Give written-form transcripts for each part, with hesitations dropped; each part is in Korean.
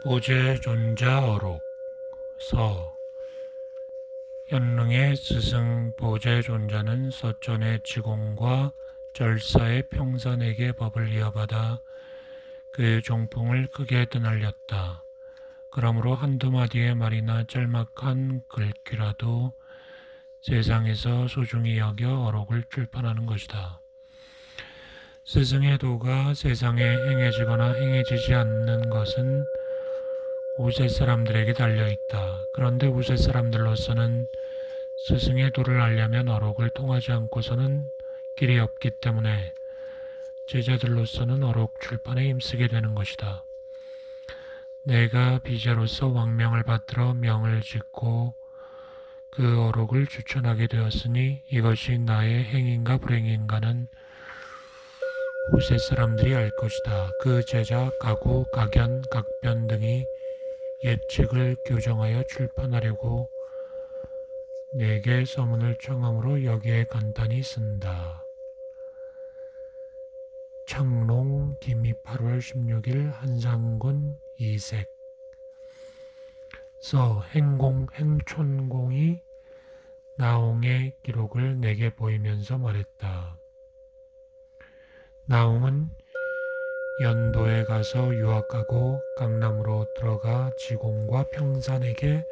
보제존자어록 서 현릉의 스승 보제존자는 서천의 지공과 절사의 평산에게 법을 이어받아 그의 종풍을 크게 드날렸다. 그러므로 한두 마디의 말이나 짤막한 글귀라도 세상에서 소중히 여겨 어록을 출판하는 것이다. 스승의 도가 세상에 행해지거나 행해지지 않는 것은 우세 사람들에게 달려있다. 그런데 우세 사람들로서는 스승의 도를 알려면 어록을 통하지 않고서는 길이 없기 때문에 제자들로서는 어록 출판에 힘쓰게 되는 것이다. 내가 비자로서 왕명을 받들어 명을 짓고 그 어록을 추천하게 되었으니 이것이 나의 행인가 불행인가는 우세 사람들이 알 것이다. 그 제자, 가구, 각연, 각변 등이 예측을 교정하여 출판하려고 내게 서문을 청함으로 여기에 간단히 쓴다. 창롱 기미 8월 16일 한상군 이색 서 행촌공이 나홍의 기록을 내게 보이면서 말했다. 나홍은 연도에 가서 유학하고 강남으로 들어가 지공과 평산에게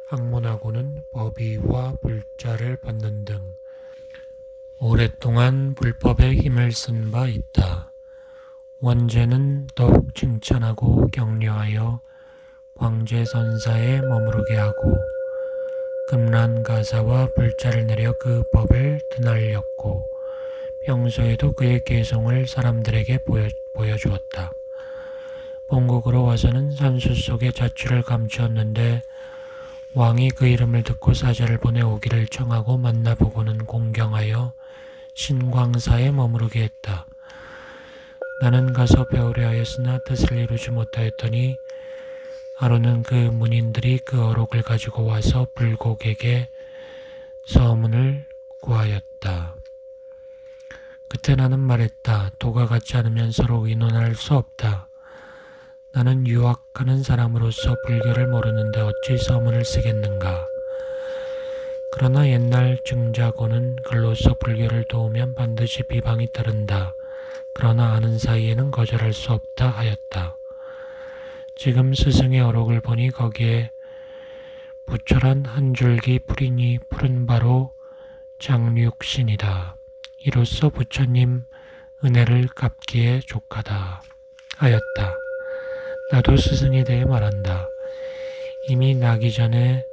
학문하고는 법의와 불자를 받는 등 오랫동안 불법에 힘을 쓴 바 있다. 원제는 더욱 칭찬하고 격려하여 광제선사에 머무르게 하고 금란가사와 불자를 내려 그 법을 드날렸고 평소에도 그의 개성을 사람들에게 보여주었다. 본국으로 와서는 산수 속에 자취를 감추었는데 왕이 그 이름을 듣고 사자를 보내 오기를 청하고 만나보고는 공경하여 신광사에 머무르게 했다. 나는 가서 배우려 하였으나 뜻을 이루지 못하였더니 하루는 그 문인들이 그 어록을 가지고 와서 불곡에게 서문을 구하였다. 그때 나는 말했다. 도가 같지 않으면 서로 의논할 수 없다. 나는 유학하는 사람으로서 불교를 모르는데 어찌 서문을 쓰겠는가. 그러나 옛날 증자고는 글로써 불교를 도우면 반드시 비방이 따른다. 그러나 아는 사이에는 거절할 수 없다 하였다. 지금 스승의 어록을 보니 거기에 부철한 한 줄기 풀이니 푸른 바로 장육신이다. 이로써 부처님 은혜를 갚기에 족하다 하였다. 나도 스승에 대해 말한다. 이미 나기 전에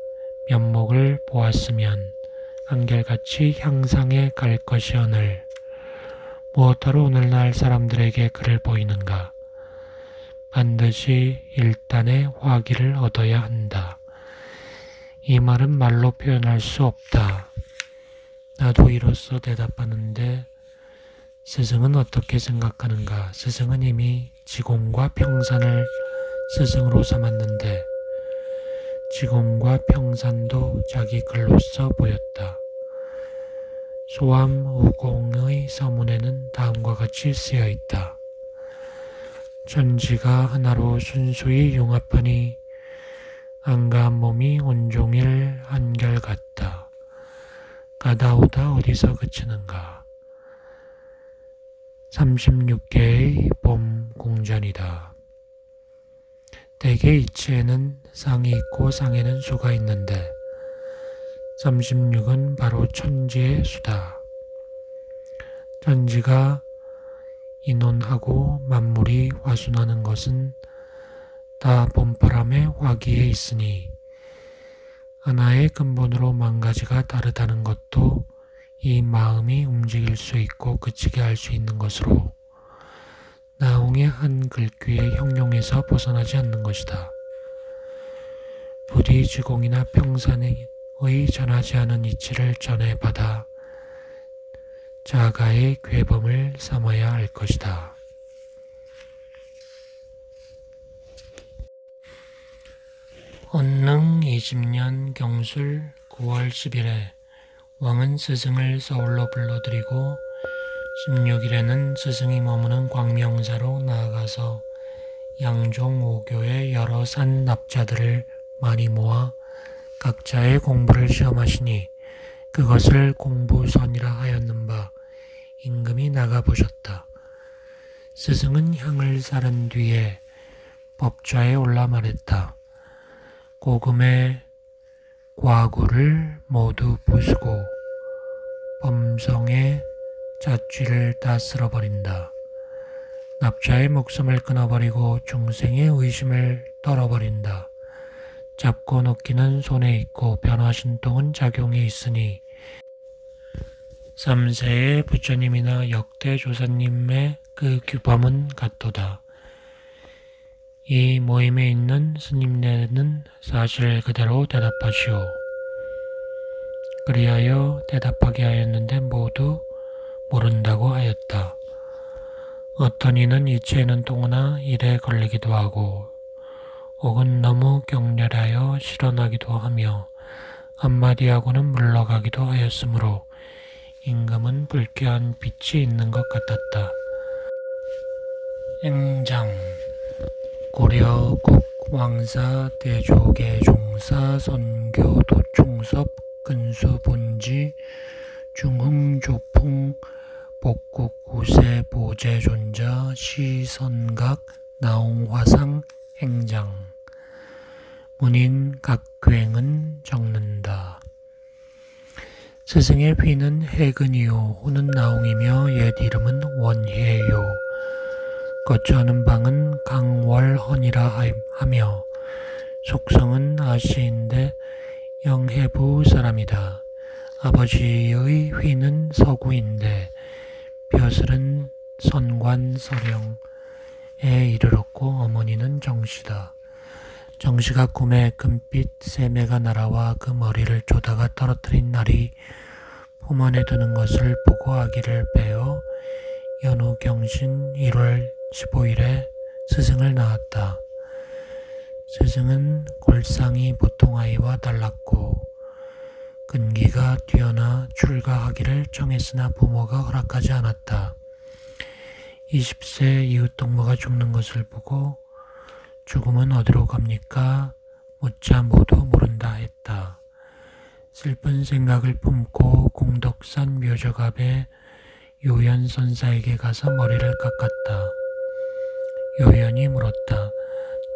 면목을 보았으면 한결같이 향상에 갈 것이오늘 무엇하러 오늘날 사람들에게 그를 보이는가. 반드시 일단의 화기를 얻어야 한다. 이 말은 말로 표현할 수 없다. 나도 이로써 대답하는데 스승은 어떻게 생각하는가? 스승은 이미 지공과 평산을 스승으로 삼았는데 지공과 평산도 자기 글로써 보였다. 소암우공의 서문에는 다음과 같이 쓰여 있다. 천지가 하나로 순수히 융합하니 안가한 몸이 온종일 한결같다. 가다오다 어디서 그치는가. 36개의 봄 궁전이다. 대개 이치에는 상이 있고 상에는 수가 있는데 36은 바로 천지의 수다. 천지가 인원하고 만물이 화순하는 것은 다 봄바람의 화기에 있으니 하나의 근본으로 만 가지가 다르다는 것도 이 마음이 움직일 수 있고 그치게 할 수 있는 것으로 나홍의 한 글귀의 형용에서 벗어나지 않는 것이다. 부디 지공이나 평산의 전하지 않은 이치를 전해받아 자가의 괴범을 삼아야 할 것이다. 언능 20년 경술 9월 10일에 왕은 스승을 서울로 불러들이고 16일에는 스승이 머무는 광명사로 나아가서 양종 5교의 여러 산 납자들을 많이 모아 각자의 공부를 시험하시니 그것을 공부선이라 하였는바 임금이 나가보셨다. 스승은 향을 사른 뒤에 법좌에 올라 말했다. 고금의 과구를 모두 부수고 범성의 잣쥐를 다 쓸어버린다. 납자의 목숨을 끊어버리고 중생의 의심을 떨어버린다. 잡고 놓기는 손에 있고 변화신통은 작용이 있으니 3세의 부처님이나 역대 조사님의 그 규범은 같도다. 이 모임에 있는 스님네는 사실 그대로 대답하시오. 그리하여 대답하게 하였는데 모두 모른다고 하였다. 어떤 이는 이체에는 동하나 일에 걸리기도 하고 혹은 너무 격렬하여 실언하기도 하며 한마디하고는 물러가기도 하였으므로 임금은 불쾌한 빛이 있는 것 같았다. 행장 고려 국왕사 대조계 종사 선교 도총섭 근수본지 중흥조풍 복국 구세 보제존자 시선각 나홍화상 행장 문인 각괴은 적는다. 스승의 휘는 해근이요 후는 나홍이며 옛 이름은 원혜요. 거처하는 방은 강월헌이라 하며 속성은 아시인데 영해부 사람이다. 아버지의 휘는 서구인데 벼슬은 선관서령에 이르렀고 어머니는 정씨다. 정씨가 꿈에 금빛 새매가 날아와 그 머리를 조다가 떨어뜨린 날이 품 안에 드는 것을 보고 아기를 빼어 연후 경신 1월 15일에 스승을 낳았다. 스승은 골상이 보통 아이와 달랐고 근기가 뛰어나 출가하기를 청했으나 부모가 허락하지 않았다. 20세 이웃동무가 죽는 것을 보고 죽음은 어디로 갑니까? 묻자 모두 모른다 했다. 슬픈 생각을 품고 공덕산 묘적 앞에 요연선사에게 가서 머리를 깎았다. 요연이 물었다.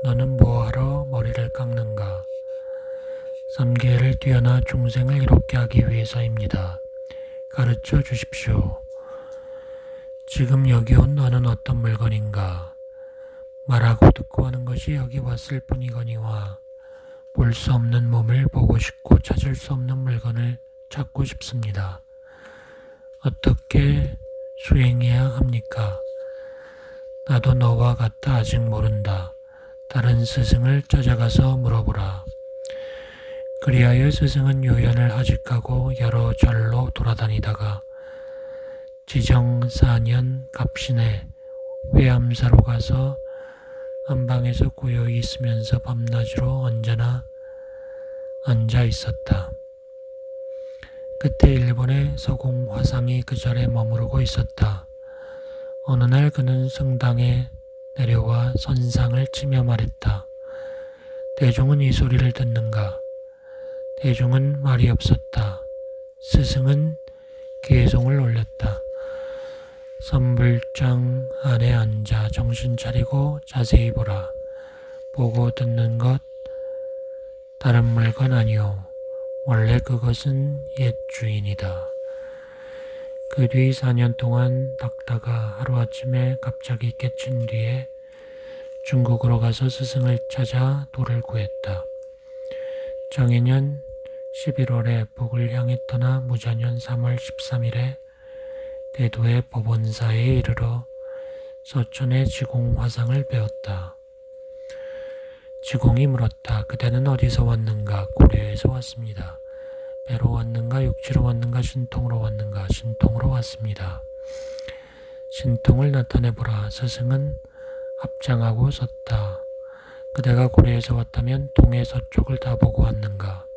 너는 뭐하러 머리를 깎는가? 삼계를 뛰어나 중생을 이롭게 하기 위해서입니다. 가르쳐 주십시오. 지금 여기 온 너는 어떤 물건인가? 말하고 듣고 하는 것이 여기 왔을 뿐이거니와 볼 수 없는 몸을 보고 싶고 찾을 수 없는 물건을 찾고 싶습니다. 어떻게 수행해야 합니까? 나도 너와 같아 아직 모른다. 다른 스승을 찾아가서 물어보라. 그리하여 스승은 요연을 하직하고 여러 절로 돌아다니다가 지정 4년 갑신에 외암사로 가서 안방에서 고요히 있으면서 밤낮으로 언제나 앉아 있었다. 그때 일본의 서공 화상이 그 절에 머무르고 있었다. 어느 날 그는 성당에 내려와 선상을 치며 말했다. 대중은 이 소리를 듣는가? 대중은 말이 없었다. 스승은 개송을 올렸다. 선불장 안에 앉아 정신 차리고 자세히 보라. 보고 듣는 것 다른 물건 아니오. 원래 그것은 옛 주인이다. 그 뒤 4년 동안 닦다가 하루아침에 갑자기 깨친 뒤에 중국으로 가서 스승을 찾아 도를 구했다. 정해년 11월에 북을 향해 떠나 무자년 3월 13일에 대도의 법원사에 이르러 서천의 지공 화상을 배웠다. 지공이 물었다. 그대는 어디서 왔는가? 고려에서 왔습니다. 배로 왔는가? 육지로 왔는가? 신통으로 왔는가? 신통으로 왔습니다. 신통을 나타내보라. 스승은 합장하고 섰다. 그대가 고려에서 왔다면 동해 서쪽을 다 보고 왔는가?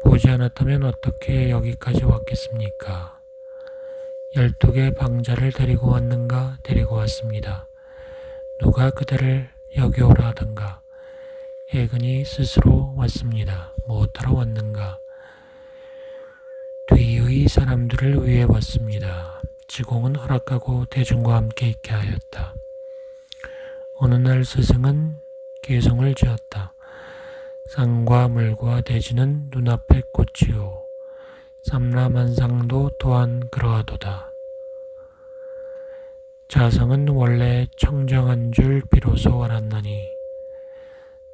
보지 않았다면 어떻게 여기까지 왔겠습니까? 12개 방자를 데리고 왔는가? 데리고 왔습니다. 누가 그대를 여기 오라 하던가. 해근이 스스로 왔습니다. 무엇하러 왔는가? 뒤의 사람들을 위해 왔습니다. 지공은 허락하고 대중과 함께 있게 하였다. 어느 날 스승은 개성을 지었다. 산과 물과 대지는 눈앞에 꽃이요. 삼라만상도 또한 그러하도다. 자성은 원래 청정한 줄 비로소 알았나니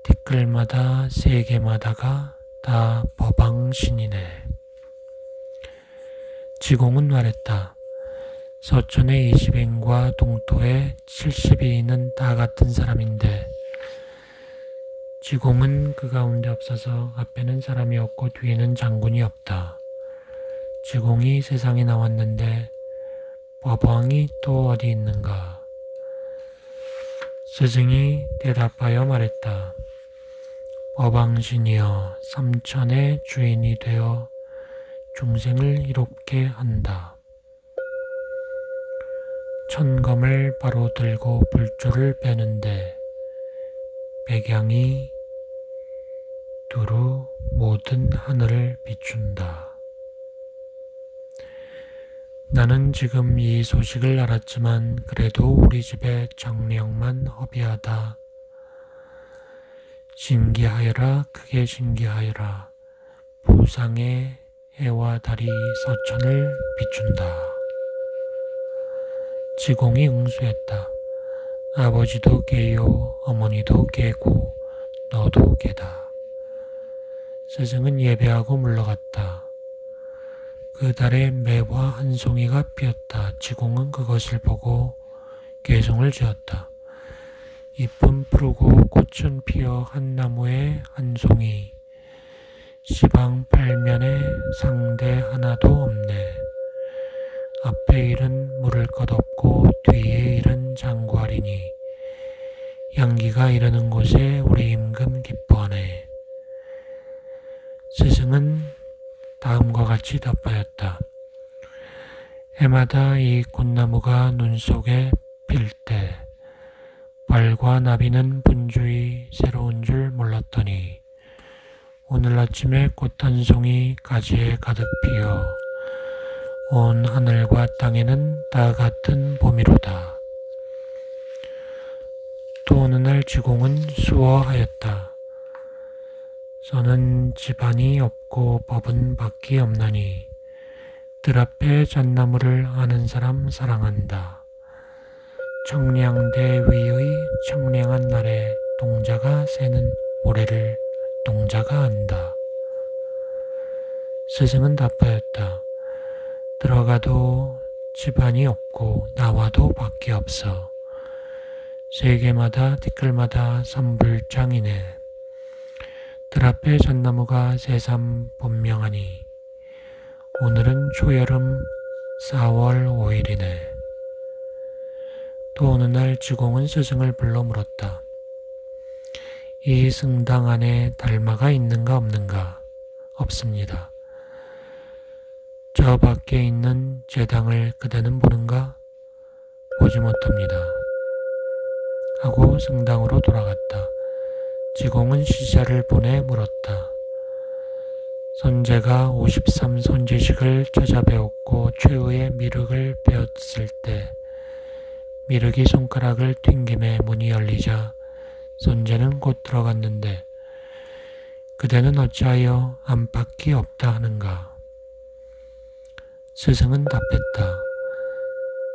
티끌마다 세계마다가 다 법왕신이네. 지공은 말했다. 서천의 20인과 동토의 70인은 다 같은 사람인데 지공은 그 가운데 없어서 앞에는 사람이 없고 뒤에는 장군이 없다. 지공이 세상에 나왔는데 법왕이 또 어디 있는가? 스승이 대답하여 말했다. 법왕신이여 삼천의 주인이 되어 중생을 이롭게 한다. 천검을 바로 들고 불조를 빼는데 백양이 두루 모든 하늘을 비춘다. 나는 지금 이 소식을 알았지만 그래도 우리 집의 정령만 허비하다. 신기하여라 크게 신기하여라. 부상의 해와 달이 서천을 비춘다. 지공이 응수했다. 아버지도 깨요 어머니도 깨고 너도 깨다. 스승은 예배하고 물러갔다. 그 달에 매화 한 송이가 피었다. 지공은 그것을 보고 개성을 지었다. 잎은 푸르고 꽃은 피어 한 나무에 한 송이. 시방 팔면에 상대 하나도 없네. 앞에 일은 물을 것 없고 뒤에 일은 장구하리니 양기가 이르는 곳에 우리 임금 기뻐하네. 스승은 다음과 같이 답하였다. 해마다 이 꽃나무가 눈 속에 필 때 벌과 나비는 분주히 새로운 줄 몰랐더니 오늘 아침에 꽃 한 송이 가지에 가득 피어 온 하늘과 땅에는 다 같은 봄이로다. 또 어느 날 지공은 수어하였다. 저는 집안이 없고 법은 밖이 없나니 들 앞에 잣나무를 아는 사람 사랑한다. 청량대 위의 청량한 날에 동자가 새는 모래를 동자가 안다. 스승은 답하였다. 들어가도 집안이 없고 나와도 밖이 없어. 세계마다 티끌마다 선불장이네. 들 앞에 잣나무가 새삼 본명하니 오늘은 초여름 4월 5일이네. 또 어느 날 지공은 스승을 불러 물었다. 이 승당 안에 달마가 있는가 없는가? 없습니다. 저 밖에 있는 제당을 그대는 보는가? 보지 못합니다. 하고 승당으로 돌아갔다. 지공은 시자를 보내 물었다. 선제가 53선지식을 찾아배웠고 최후의 미륵을 배웠을 때 미륵이 손가락을 튕김에 문이 열리자 선제는 곧 들어갔는데 그대는 어찌하여 안팎이 없다 하는가? 스승은 답했다.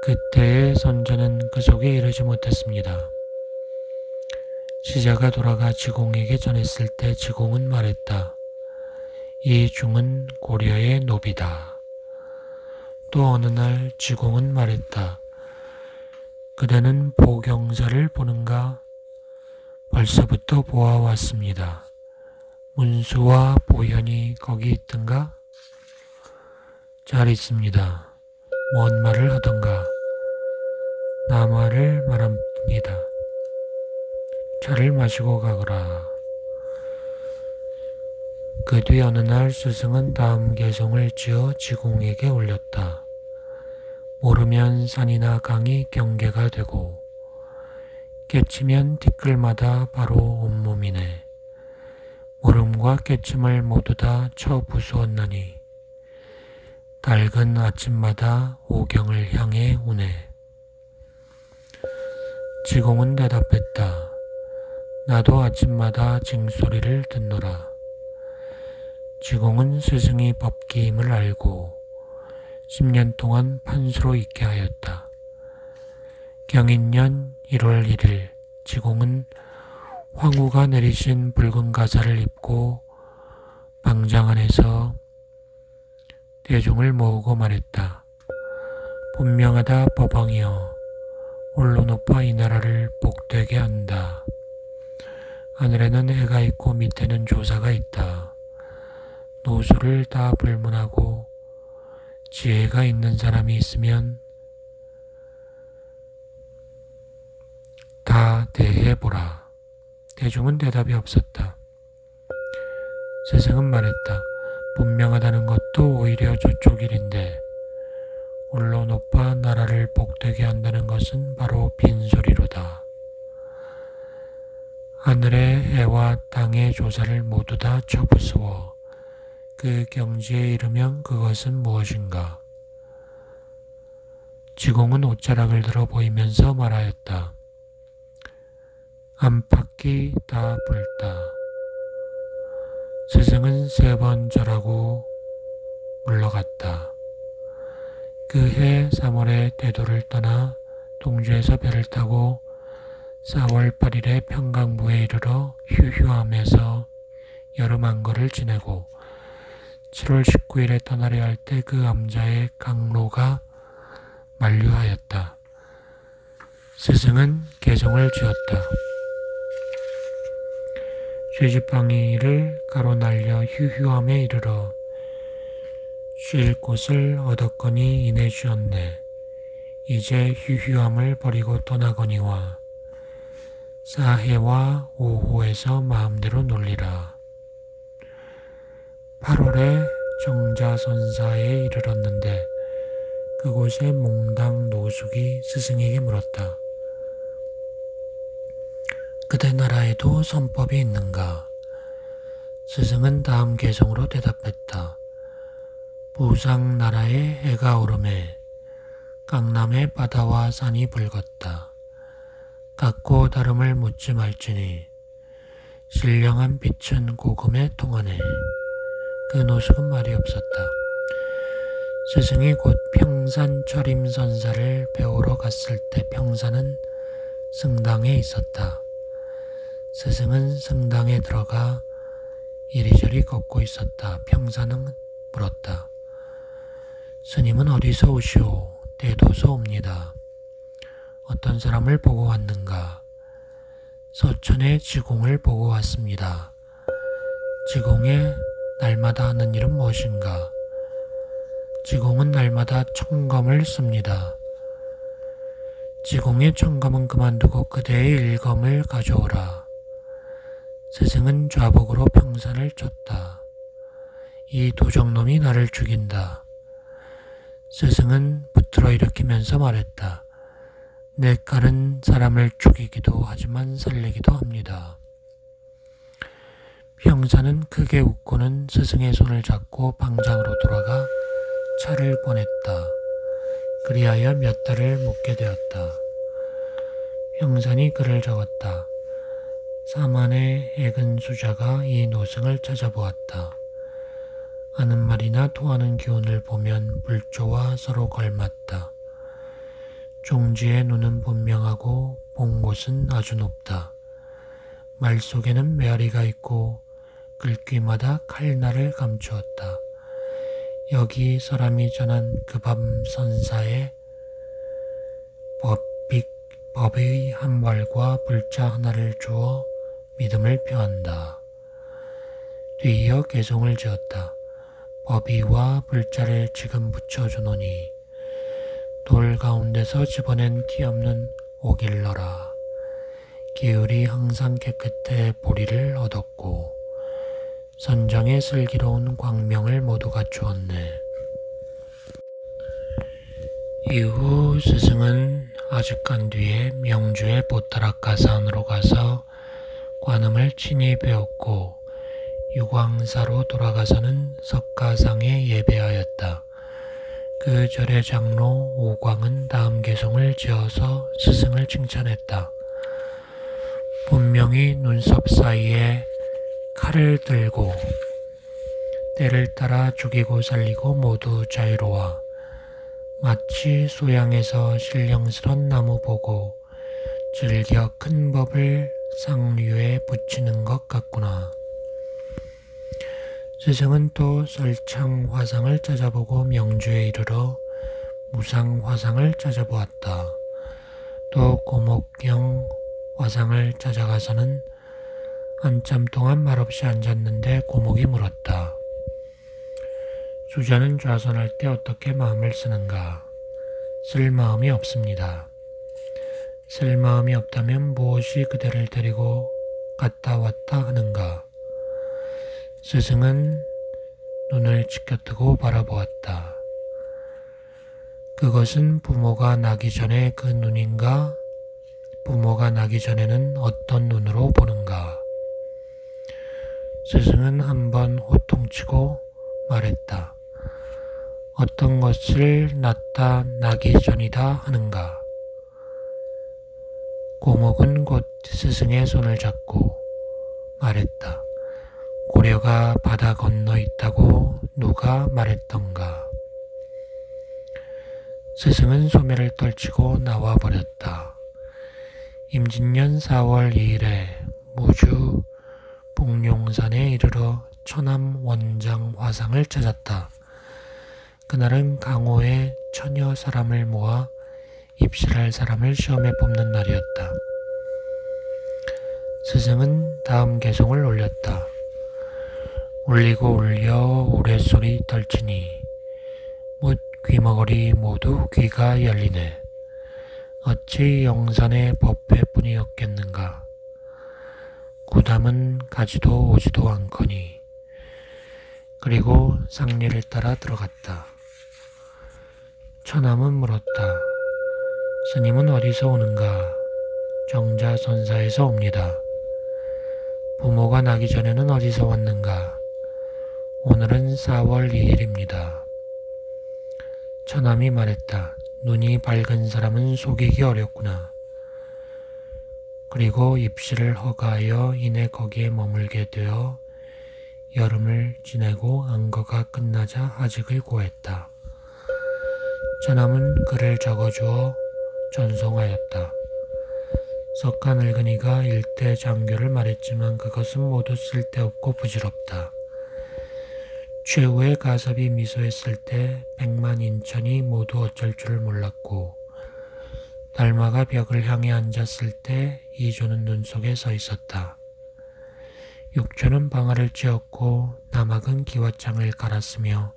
그때의 선제는 그 속에 이르지 못했습니다. 시자가 돌아가 지공에게 전했을 때 지공은 말했다. 이 중은 고려의 노비다. 또 어느 날 지공은 말했다. 그대는 보경사를 보는가? 벌써부터 보아왔습니다. 문수와 보현이 거기 있던가? 잘 있습니다. 뭔 말을 하던가? 나 말을 말합니다. 차를 마시고 가거라. 그 뒤 어느 날 스승은 다음 개성을 지어 지공에게 올렸다. 모르면 산이나 강이 경계가 되고 깨치면 티끌마다 바로 온몸이네. 모름과 깨침을 모두 다 쳐 부수었나니 닭은 아침마다 오경을 향해 우네. 지공은 대답했다. 나도 아침마다 징소리를 듣노라. 지공은 스승이 법기임을 알고 10년 동안 판수로 있게 하였다. 경인년 1월 1일 지공은 황후가 내리신 붉은 가사를 입고 방장 안에서 대중을 모으고 말했다. 분명하다 법왕이여, 홀로 높아 이 나라를 복되게 한다. 하늘에는 해가 있고 밑에는 조사가 있다. 노수를 다 불문하고 지혜가 있는 사람이 있으면 다 대해보라. 대중은 대답이 없었다. 스승은 말했다. 분명하다는 것도 오히려 저쪽 일인데 홀로 높아 나라를 복되게 한다는 것은 바로 빈소리로다. 하늘의 해와 땅의 조사를 모두 다 쳐부수어 그 경지에 이르면 그것은 무엇인가? 지공은 옷자락을 들어 보이면서 말하였다. 안팎이 다 불다. 스승은 3번 절하고 물러갔다. 그 해 3월에 대도를 떠나 동주에서 배를 타고 4월 8일에 평강부에 이르러 휴휴함에서 여름 한거를 지내고 7월 19일에 떠나려 할 때 그 암자의 강로가 만류하였다. 스승은 개성을 지었다. 쇠지팡이를 가로 날려 휴휴함에 이르러 쉴 곳을 얻었거니 이내 쉬었네. 이제 휴휴함을 버리고 떠나거니와 사해와 오호에서 마음대로 놀리라. 8월에 정자선사에 이르렀는데 그곳에 몽당 노숙이 스승에게 물었다. 그대 나라에도 선법이 있는가? 스승은 다음 개성으로 대답했다. 부상 나라의 해가 오름에 강남의 바다와 산이 붉었다. 같고 다름을 묻지 말지니 신령한 빛은 고금에 통하네. 그 노숙은 말이 없었다. 스승이 곧 평산 철임선사를 배우러 갔을 때 평산은 승당에 있었다. 스승은 승당에 들어가 이리저리 걷고 있었다. 평산은 물었다. 스님은 어디서 오시오? 대도서 옵니다. 어떤 사람을 보고 왔는가? 서천의 지공을 보고 왔습니다. 지공에 날마다 하는 일은 무엇인가? 지공은 날마다 청검을 씁니다. 지공의 청검은 그만두고 그대의 일검을 가져오라. 스승은 좌복으로 평산을 쳤다. 이 도적놈이 나를 죽인다. 스승은 붙들어 일으키면서 말했다. 내 칼은 사람을 죽이기도 하지만 살리기도 합니다. 평산은 크게 웃고는 스승의 손을 잡고 방장으로 돌아가 차를 보냈다. 그리하여 몇 달을 묵게 되었다. 평산이 글을 적었다. 사만의 액은 수자가 이 노승을 찾아보았다. 하는 말이나 토하는 기운을 보면 불조와 서로 걸맞다. 종지의 눈은 분명하고 본 곳은 아주 높다. 말 속에는 메아리가 있고 글귀마다 칼날을 감추었다. 여기 사람이 전한 그 밤 선사의 법의 한 발과 불자 하나를 주어 믿음을 표한다. 뒤이어 개송을 지었다. 법의와 불자를 지금 붙여주노니 돌 가운데서 집어낸 티 없는 오길러라. 기울이 항상 깨끗해 보리를 얻었고 선정의 슬기로운 광명을 모두 갖추었네. 이후 스승은 아직 간 뒤에 명주의 보타락가산으로 가서 관음을 친히 배웠고 유광사로 돌아가서는 석가상에 예배하였다. 그 절의 장로 오광은 다음 개송을 지어서 스승을 칭찬했다. 분명히 눈썹 사이에 칼을 들고 때를 따라 죽이고 살리고 모두 자유로워 마치 소양에서 신령스런 나무 보고 즐겨 큰 법을 상류에 붙이는 것 같구나. 스승은 또 설창 화상을 찾아보고 명주에 이르러 무상 화상을 찾아보았다. 또 고목경 화상을 찾아가서는 한참 동안 말없이 앉았는데 고목이 물었다. 수자는 좌선할 때 어떻게 마음을 쓰는가? 쓸 마음이 없습니다. 쓸 마음이 없다면 무엇이 그대를 데리고 갔다 왔다 하는가? 스승은 눈을 치켜뜨고 바라보았다. 그것은 부모가 나기 전에 그 눈인가? 부모가 나기 전에는 어떤 눈으로 보는가? 스승은 한번 호통치고 말했다. 어떤 것을 나기 전이다 하는가? 고목은 곧 스승의 손을 잡고 말했다. 고려가 바다 건너 있다고 누가 말했던가? 스승은 소매를 떨치고 나와버렸다. 임진년 4월 2일에 무주 복룡산에 이르러 처남 원장 화상을 찾았다. 그날은 강호에 천여 사람을 모아 입실할 사람을 시험에 뽑는 날이었다. 스승은 다음 개송을 올렸다. 울리고 울려 우레소리 떨치니 못 귀머거리 모두 귀가 열리네. 어찌 영산의 법회뿐이었겠는가. 구담은 가지도 오지도 않거니. 그리고 상례를 따라 들어갔다. 처남은 물었다. 스님은 어디서 오는가? 정자선사에서 옵니다. 부모가 나기 전에는 어디서 왔는가? 오늘은 4월 2일입니다. 처남이 말했다. 눈이 밝은 사람은 속이기 어렵구나. 그리고 입시를 허가하여 이내 거기에 머물게 되어 여름을 지내고 안거가 끝나자 하직을 구했다. 처남은 글을 적어주어 전송하였다. 석가 늙은이가 일대 장교를 말했지만 그것은 모두 쓸데없고 부질없다. 최후의 가섭이 미소했을 때 100만 인천이 모두 어쩔 줄을 몰랐고 달마가 벽을 향해 앉았을 때 이조는 눈 속에 서 있었다. 육조는 방아를 찧었고 남학은 기왓장을 갈았으며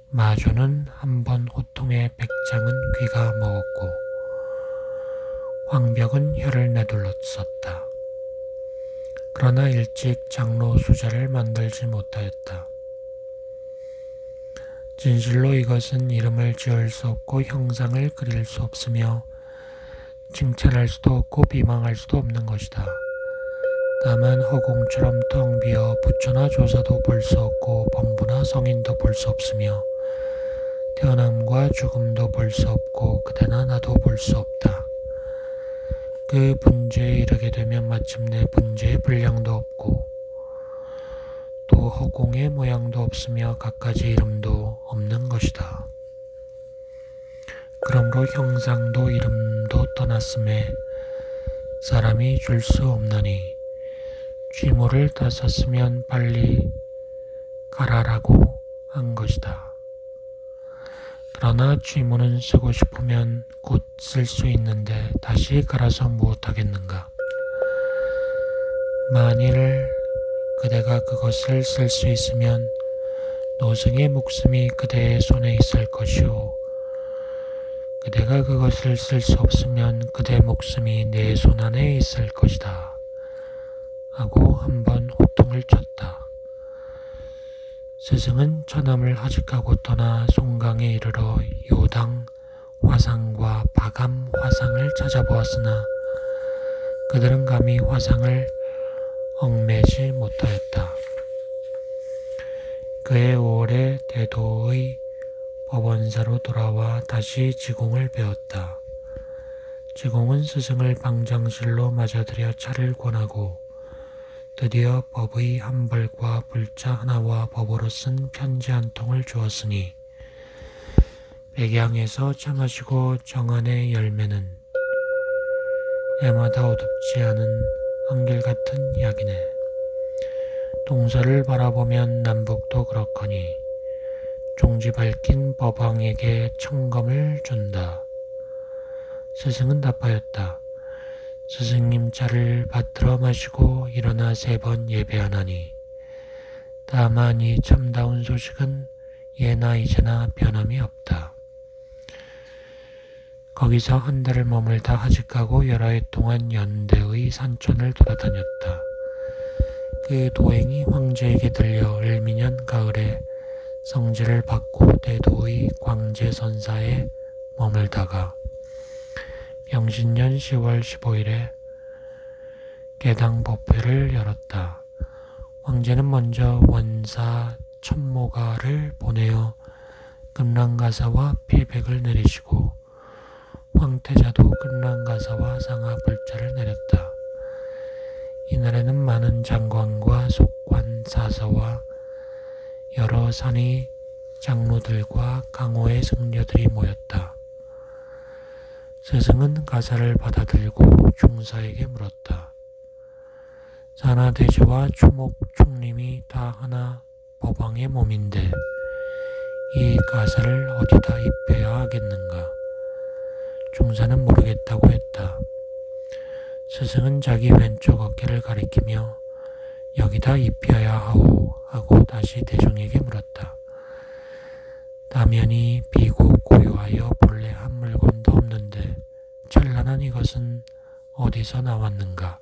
마조는 한 번 호통에 백장은 귀가 먹었고 황벽은 혀를 내둘렀었다. 그러나 일찍 장로 수자를 만들지 못하였다. 진실로 이것은 이름을 지을 수 없고 형상을 그릴 수 없으며 칭찬할 수도 없고 비방할 수도 없는 것이다. 다만 허공처럼 텅 비어 부처나 조사도 볼 수 없고 범부나 성인도 볼 수 없으며 태어남과 죽음도 볼 수 없고 그대나 나도 볼 수 없다. 그 분재에 이르게 되면 마침내 분재의 분량도 없고 또 허공의 모양도 없으며 갖가지 이름도 없는 것이다. 그러므로 형상도 이름도 떠났음에 사람이 줄 수 없나니 쥐모를 다 썼으면 빨리 가라라고 한 것이다. 그러나 쥐모는 쓰고 싶으면 곧 쓸 수 있는데 다시 갈아서 무엇하겠는가. 만일 그대가 그것을 쓸 수 있으면 노승의 목숨이 그대의 손에 있을 것이오. 그대가 그것을 쓸 수 없으면 그대 목숨이 내 손 안에 있을 것이다. 하고 한번 호통을 쳤다. 스승은 처남을 하직하고 떠나 송강에 이르러 요당 화상과 바감 화상을 찾아보았으나 그들은 감히 화상을 얽매지 못하였다. 그해 5월에 대도의 법원사로 돌아와 다시 지공을 배웠다. 지공은 스승을 방장실로 맞아들여 차를 권하고 드디어 법의 한 벌과 불자 하나와 법으로 쓴 편지 한 통을 주었으니 백양에서 차 마시고 정안의 열매는 해마다 어둡지 않은 한결같은 약이네. 동서를 바라보면 남북도 그렇거니 종지 밝힌 법왕에게 청검을 준다. 스승은 답하였다. 스승님 차를 받들어 마시고 일어나 3번 예배하나니 다만 이 참다운 소식은 예나 이제나 변함이 없다. 거기서 한 달을 머물다 하직하고 여러 해 동안 연대의 산촌을 돌아다녔다. 그 도행이 황제에게 들려 을미년 가을에 성지를 받고 대도의 광제선사에 머물다가 병신년 10월 15일에 개당법회를 열었다. 황제는 먼저 원사 천모가를 보내어 금랑가사와 피백을 내리시고 황태자도 금랑가사와 상하 불자를 내렸다. 이날에는 많은 장관과 속관 사서와 여러 산의 장로들과 강호의 승려들이 모였다. 스승은 가사를 받아들고 중사에게 물었다. 산하대제와 추목 총림이 다 하나 법왕의 몸인데 이 가사를 어디다 입혀야 하겠는가? 중사는 모르겠다고 했다. 스승은 자기 왼쪽 어깨를 가리키며 여기다 입혀야 하오 하고 다시 대중에게 물었다. 다면이 비고 고요하여 본래 한 물건도 없는데 찬란한 이것은 어디서 나왔는가?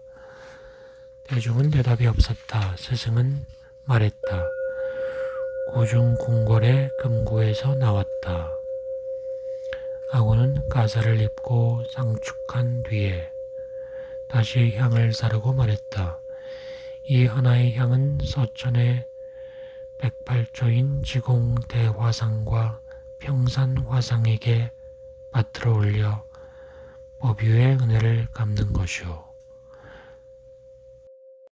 대중은 대답이 없었다. 스승은 말했다. 구중궁궐의 금구에서 나왔다. 아고는 가사를 입고 상축한 뒤에 다시 향을 사르고 말했다. 이 하나의 향은 서천의 108조인 지공대화상과 평산화상에게 받들어 올려 법유의 은혜를 갚는 것이오.